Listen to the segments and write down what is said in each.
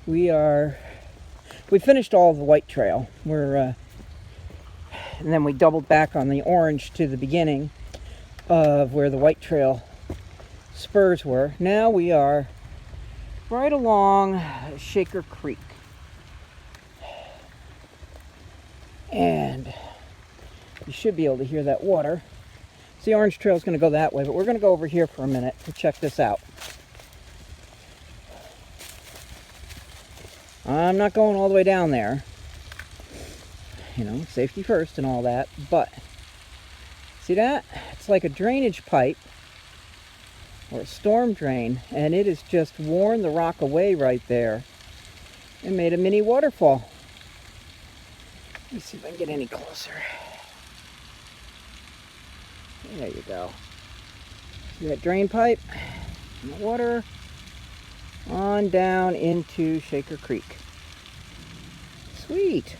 We finished all of the white trail. And then we doubled back on the orange to the beginning of where the white trail spurs were. Now we are right along Shaker Creek. And you should be able to hear that water. So the orange trail is going to go that way, but we're going to go over here for a minute to check this out. I'm not going all the way down there. You know, safety first and all that, but see that? It's like a drainage pipe or a storm drain, and it has just worn the rock away right there and made a mini waterfall. Let me see if I can get any closer. There you go. See that drain pipe? And the water on down into Shaker Creek. Sweet.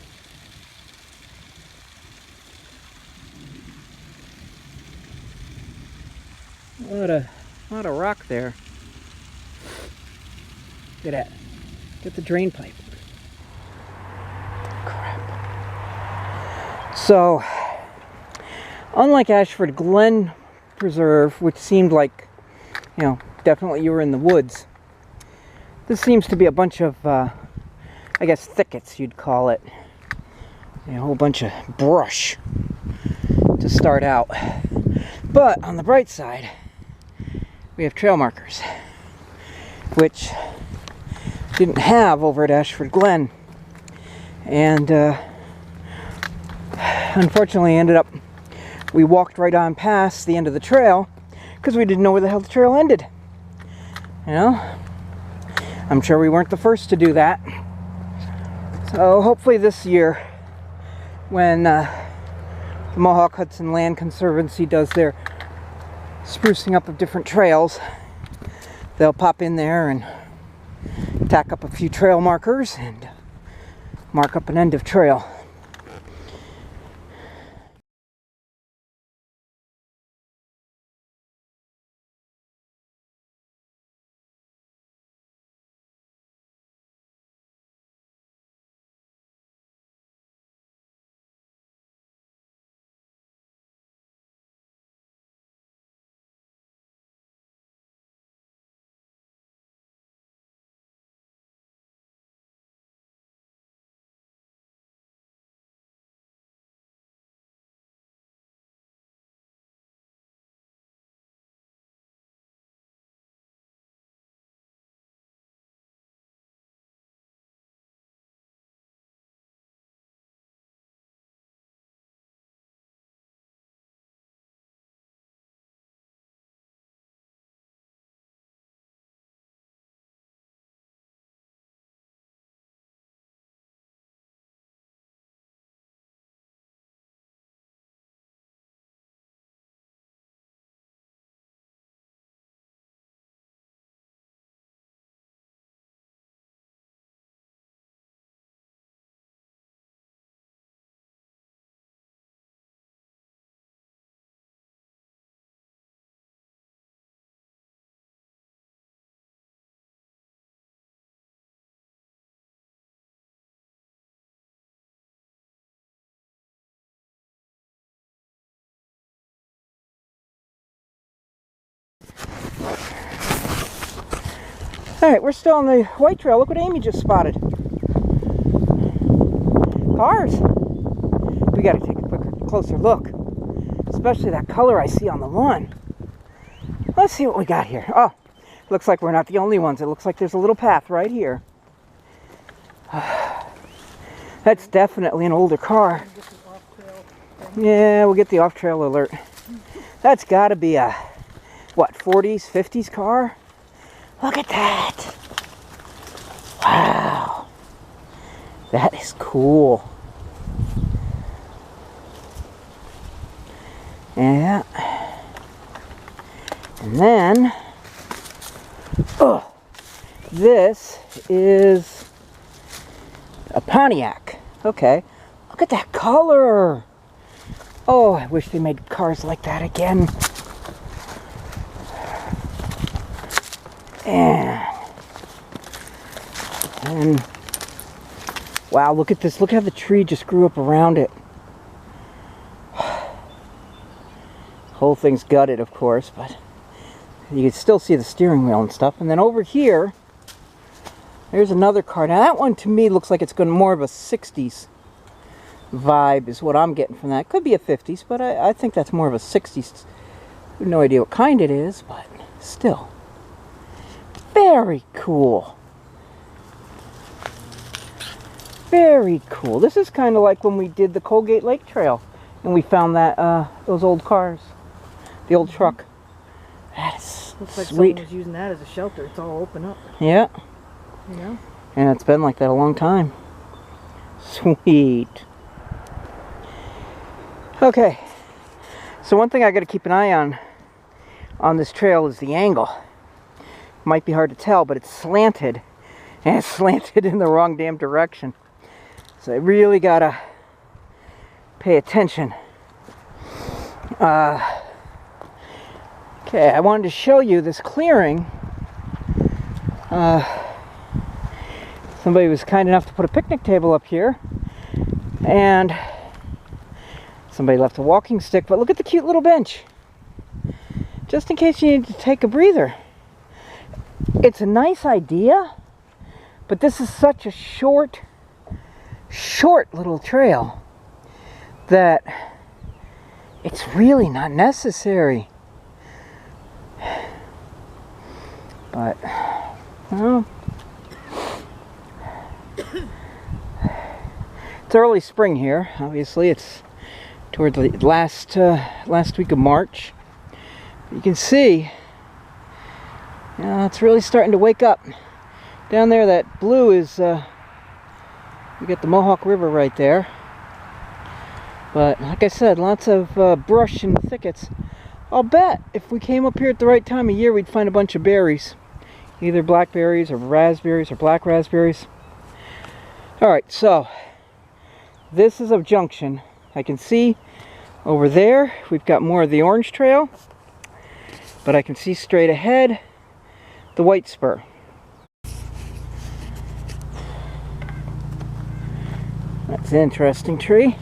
What a lot of rock there. Look at that. Get the drain pipe. Crap. So, unlike Ashford Glen Preserve, which seemed like, you know, definitely you were in the woods, this seems to be a bunch of, I guess, thickets, you'd call it. You know, a whole bunch of brush to start out. But on the bright side, we have trail markers, which didn't have over at Ashford Glen. And unfortunately we walked right on past the end of the trail because we didn't know where the hell the trail ended. You know? I'm sure we weren't the first to do that. So hopefully this year, when the Mohawk Hudson Land Conservancy does their sprucing up of different trails, they'll pop in there and tack up a few trail markers and mark up an end of trail. Alright, we're still on the white trail. Look what Amy just spotted. Cars. We gotta take a closer look. Especially that color I see on the one. Let's see what we got here. Oh, looks like we're not the only ones. It looks like there's a little path right here. That's definitely an older car. Yeah, we'll get the off-trail alert. That's gotta be a, what, 40s, 50s car? Look at that! Wow! That is cool. Yeah. And then, oh, this is a Pontiac. Okay. Look at that color! Oh, I wish they made cars like that again. And And wow, look at this. Look how the tree just grew up around it. Whole thing's gutted, of course, but you can still see the steering wheel and stuff. And then over here, there's another car. Now that one to me looks like it's going more of a 60s vibe is what I'm getting from that. Could be a 50s, but I think that's more of a 60s. I have no idea what kind it is, but still. Very cool. Very cool. This is kind of like when we did the Colgate Lake Trail and we found that those old cars. The old truck. That is looks like sweet. someone was using that as a shelter. It's all open up. Yeah. You know? And it's been like that a long time. Sweet. Okay. So one thing I got to keep an eye on this trail is the angle. Might be hard to tell, but it's slanted. And it's slanted in the wrong damn direction. So I really got to pay attention. Okay, I wanted to show you this clearing. Somebody was kind enough to put a picnic table up here, and somebody left a walking stick, but look at the cute little bench. Just in case you need to take a breather. It's a nice idea, but this is such a short little trail that it's really not necessary. But, well, it's early spring here. Obviously, it's toward the last week of March. You can see, it's really starting to wake up. Down there, that blue is, we got the Mohawk River right there. But, like I said, lots of brush and thickets. I'll bet if we came up here at the right time of year, we'd find a bunch of berries. Either blackberries or raspberries or black raspberries. Alright, so this is a junction. I can see over there we've got more of the orange trail, but I can see straight ahead the white spur. That's an interesting tree.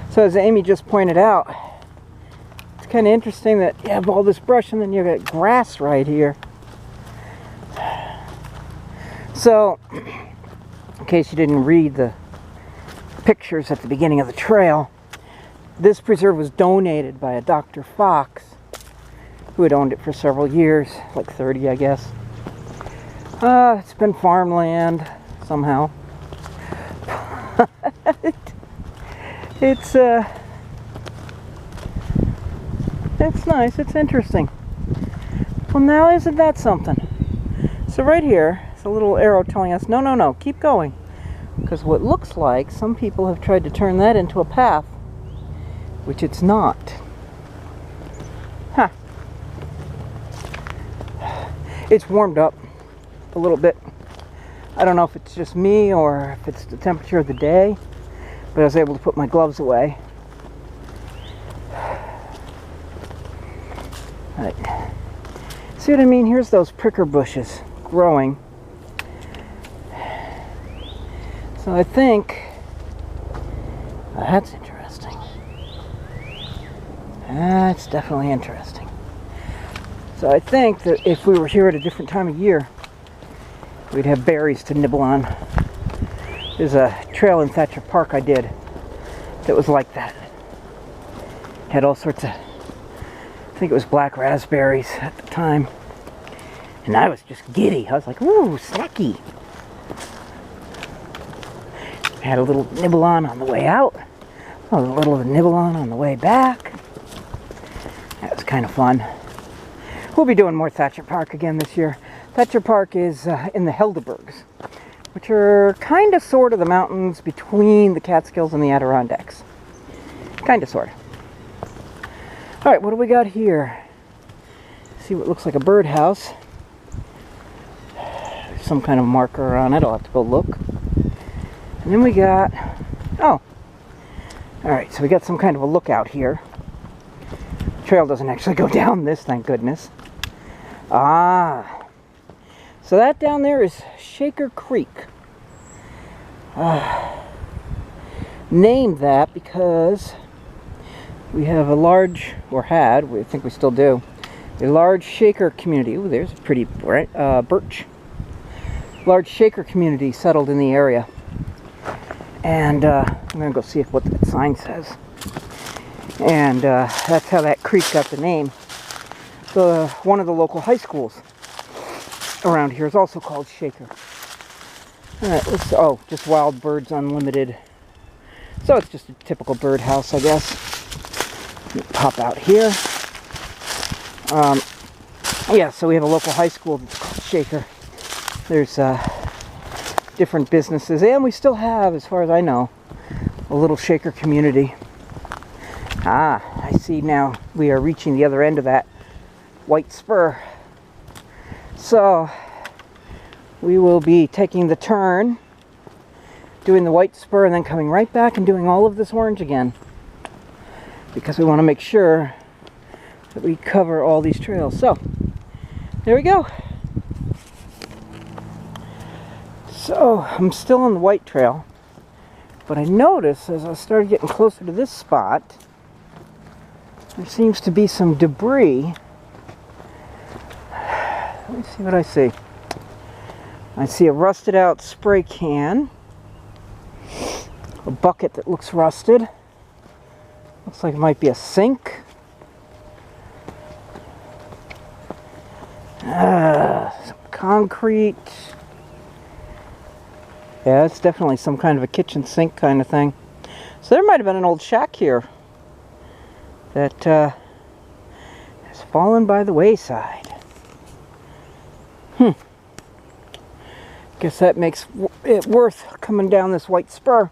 So as Amy just pointed out, it's kind of interesting that you have all this brush and then you got grass right here. So, in case you didn't read the pictures at the beginning of the trail, this preserve was donated by a Dr. Fox, who had owned it for several years, like 30 I guess. It's been farmland somehow. It's nice, it's interesting. Well, now isn't that something? So right here, it's a little arrow telling us, no, keep going. Because what looks like some people have tried to turn that into a path, which it's not. Huh. It's warmed up a little bit. I don't know if it's just me or if it's the temperature of the day, but I was able to put my gloves away. Right. See what I mean? Here's those pricker bushes growing. So I think that's interesting. That's definitely interesting. So I think that if we were here at a different time of year, we'd have berries to nibble on. There's a trail in Thatcher Park I did that was like that. Had all sorts of, I think it was black raspberries at the time. And I was just giddy. I was like, ooh, snacky. Had a little nibble on the way out. A little nibble on the way back. That was kind of fun. We'll be doing more Thatcher Park again this year. Thatcher Park is in the Helderbergs, which are kind of sort of the mountains between the Catskills and the Adirondacks. Kind of sort of. Alright, what do we got here? See what looks like a birdhouse. There's some kind of marker on it. I'll have to go look. And then we got... Oh! Alright, so we got some kind of a lookout here. The trail doesn't actually go down this, thank goodness. Ah! So that down there is Shaker Creek. Named that because we have a large, or had, I think we still do, a large Shaker community. Ooh, there's a pretty birch. Large Shaker community settled in the area. And I'm going to go see what that sign says. And that's how that creek got the name. One of the local high schools around here is also called Shaker. Alright, oh, just Wild Birds Unlimited. So it's just a typical birdhouse, I guess. Pop out here. Yeah, so we have a local high school that's called Shaker. There's different businesses, and we still have, as far as I know, a little Shaker community. I see now we are reaching the other end of that white spur. So we will be taking the turn, doing the white spur, and then coming right back and doing all of this orange again. Because we want to make sure that we cover all these trails. So, there we go. So, I'm still on the white trail, but I noticed as I started getting closer to this spot, there seems to be some debris. Let me see what I see. I see a rusted out spray can, a bucket that looks rusted. Looks like it might be a sink. Some concrete. Yeah, it's definitely some kind of a kitchen sink kind of thing. So there might have been an old shack here that has fallen by the wayside. Guess that makes it worth coming down this white spur.